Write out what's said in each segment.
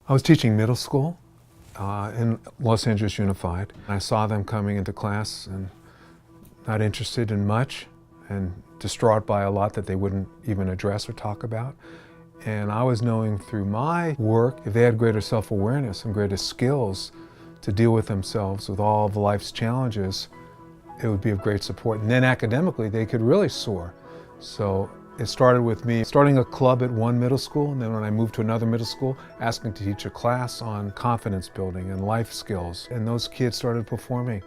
I was teaching middle school in Los Angeles Unified. I saw them coming into class and not interested in much and distraught by a lot that they wouldn't even address or talk about. And I was knowing through my work, if they had greater self-awareness and greater skills to deal with themselves with all of life's challenges, it would be of great support. And then academically, they could really soar. So it started with me starting a club at one middle school, and then when I moved to another middle school, asking to teach a class on confidence building and life skills. And those kids started performing.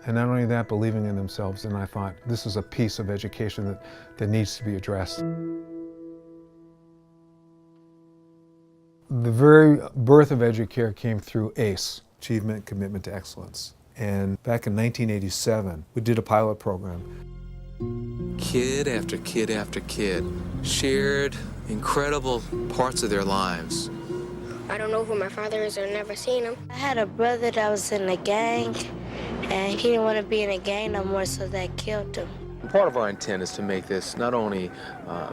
And not only that, believing in themselves. And I thought, this is a piece of education that needs to be addressed. The very birth of EduCare came through ACE, Achievement, Commitment to Excellence. And back in 1987, we did a pilot program. Kid after kid after kid shared incredible parts of their lives. I don't know who my father is, I've never seen him. I had a brother that was in a gang, and he didn't want to be in a gang no more, so that killed him. Part of our intent is to make this not only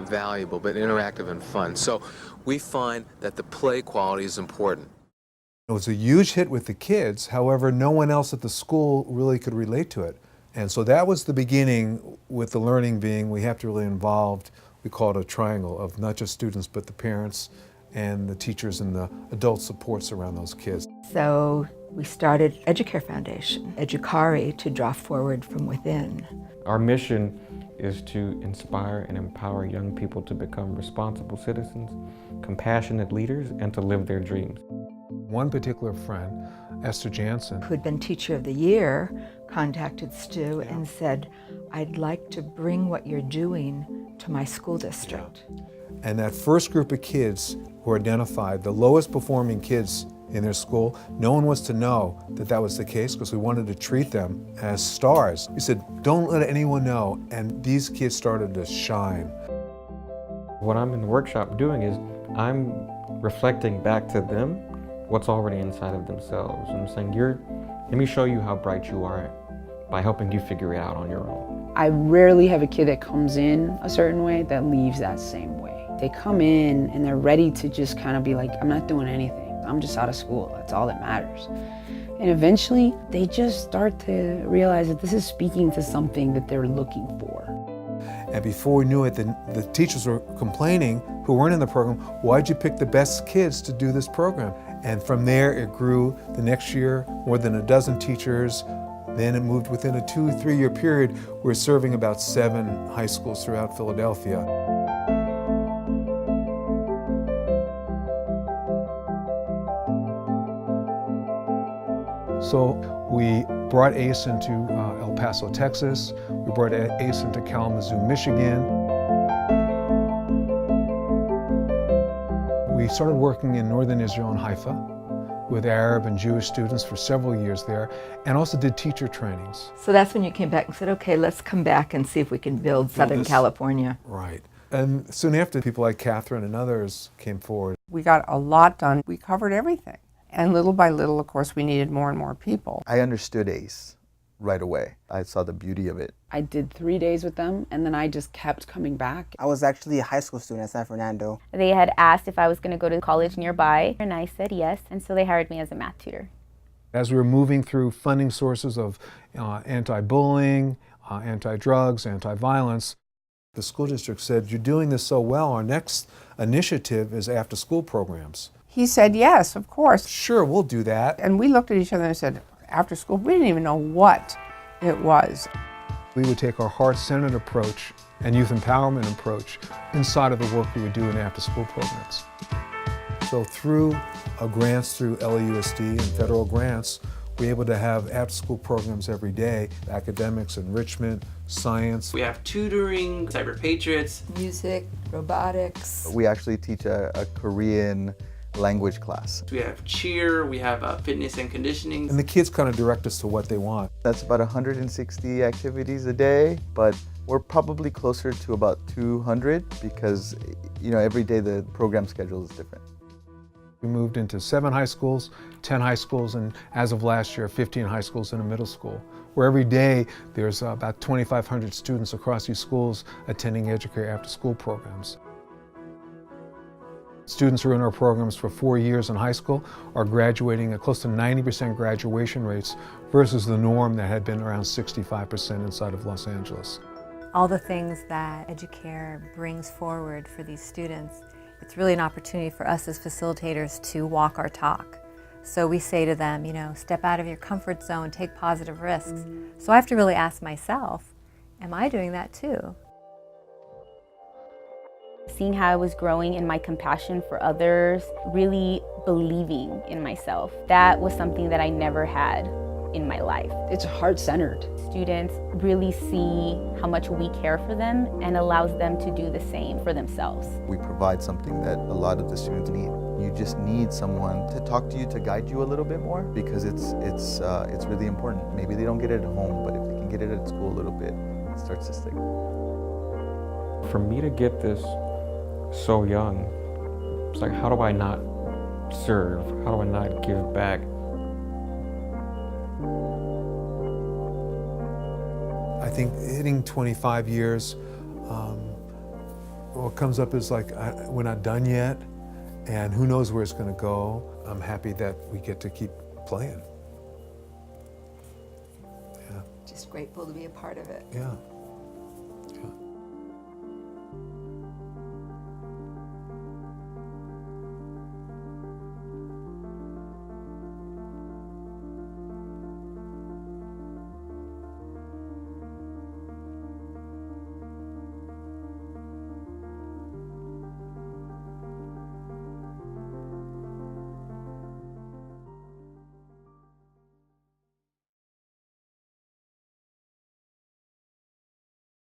valuable, but interactive and fun. So we find that the play quality is important. It was a huge hit with the kids, however, no one else at the school really could relate to it. And so that was the beginning, with the learning being we have to really involve, we call it a triangle of not just students, but the parents and the teachers and the adult supports around those kids. So we started EduCare Foundation, EduCare, to draw forward from within. Our mission is to inspire and empower young people to become responsible citizens, compassionate leaders, and to live their dreams. One particular friend, Esther Jansen, who'd been Teacher of the Year, contacted Stu and said, I'd like to bring what you're doing to my school district. And that first group of kids who were identified, the lowest performing kids in their school, no one was to know that that was the case because we wanted to treat them as stars. We said, don't let anyone know, and these kids started to shine. What I'm in the workshop doing is I'm reflecting back to them what's already inside of themselves. And I'm saying, let me show you how bright you are by helping you figure it out on your own. I rarely have a kid that comes in a certain way that leaves that same way. They come in and they're ready to just kind of be like, I'm not doing anything. I'm just out of school. That's all that matters. And eventually, they just start to realize that this is speaking to something that they're looking for. And before we knew it, the teachers were complaining, who weren't in the program, why'd you pick the best kids to do this program? And from there, it grew. The next year, more than a dozen teachers. Then it moved within a 2-3 year period. We're serving about 7 high schools throughout Philadelphia. So we brought ACE into El Paso, Texas. We brought ACE into Kalamazoo, Michigan. We started working in northern Israel and Haifa with Arab and Jewish students for several years there, and also did teacher trainings. So that's when you came back and said, okay, let's come back and see if we can build Southern California. Right. And soon after, people like Catherine and others came forward. We got a lot done. We covered everything. And little by little, of course, we needed more and more people. I understood ACE right away. I saw the beauty of it. I did 3 days with them, and then I just kept coming back. I was actually a high school student at San Fernando. They had asked if I was going to go to college nearby, and I said yes, and so they hired me as a math tutor. As we were moving through funding sources of anti-bullying, anti-drugs, anti-violence, the school district said, you're doing this so well, our next initiative is after-school programs. He said, yes, of course. Sure, we'll do that. And we looked at each other and said, after school, we didn't even know what it was. We would take our heart-centered approach and youth empowerment approach inside of the work we would do in after-school programs. So through grants through LAUSD and federal grants, we're able to have after-school programs every day, academics, enrichment, science. We have tutoring, cyber patriots, music, robotics. We actually teach a Korean language class. We have cheer, we have fitness and conditioning. And the kids kind of direct us to what they want. That's about 160 activities a day, but we're probably closer to about 200 because, every day the program schedule is different. We moved into 7 high schools, 10 high schools, and as of last year, 15 high schools and a middle school, where every day there's about 2,500 students across these schools attending EduCare after-school programs. Students who are in our programs for 4 years in high school are graduating at close to 90% graduation rates versus the norm that had been around 65% inside of Los Angeles. All the things that EduCare brings forward for these students, it's really an opportunity for us as facilitators to walk our talk. So we say to them, you know, step out of your comfort zone, take positive risks. So I have to really ask myself, am I doing that too? Seeing how I was growing in my compassion for others, really believing in myself, that was something that I never had in my life. It's heart-centered. Students really see how much we care for them and allows them to do the same for themselves. We provide something that a lot of the students need. You just need someone to talk to you, to guide you a little bit more, because it's really important. Maybe they don't get it at home, but if they can get it at school a little bit, it starts to stick. For me to get this so young, it's like, how do I not serve? How do I not give back? I think hitting 25 years, what comes up is like, we're not done yet, and who knows where it's going to go. I'm happy that we get to keep playing. Yeah. Just grateful to be a part of it. Yeah.